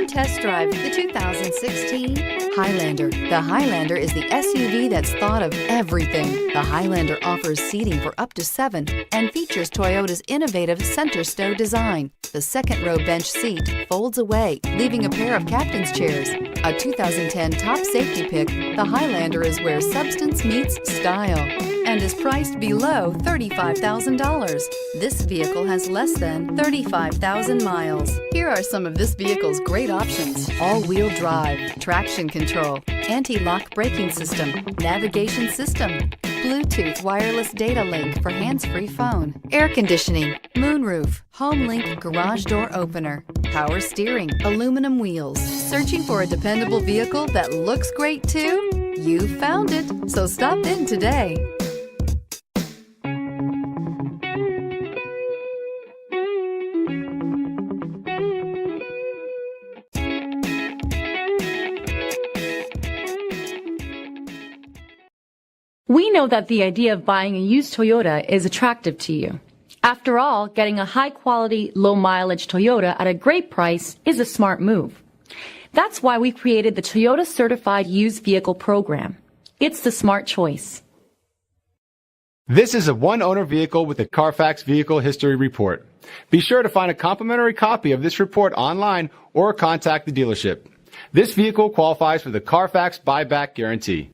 Come test drive the 2016 Highlander. The Highlander is the SUV that's thought of everything. The Highlander offers seating for up to 7 and features Toyota's innovative center stow design. The second row bench seat folds away, leaving a pair of captain's chairs. A 2010 top safety pick, the Highlander is where substance meets style and is priced below $35,000. This vehicle has less than 35,000 miles. Here are some of this vehicle's great options: all-wheel drive, traction control, anti-lock braking system, navigation system, Bluetooth wireless data link for hands-free phone, air conditioning, moonroof, home link garage door opener, power steering, aluminum wheels. Searching for a dependable vehicle that looks great too? You found it, so stop in today. We know that the idea of buying a used Toyota is attractive to you. After all, getting a high-quality, low-mileage Toyota at a great price is a smart move. That's why we created the Toyota Certified Used Vehicle Program. It's the smart choice. This is a one-owner vehicle with a Carfax Vehicle History Report. Be sure to find a complimentary copy of this report online or contact the dealership. This vehicle qualifies for the Carfax Buyback Guarantee.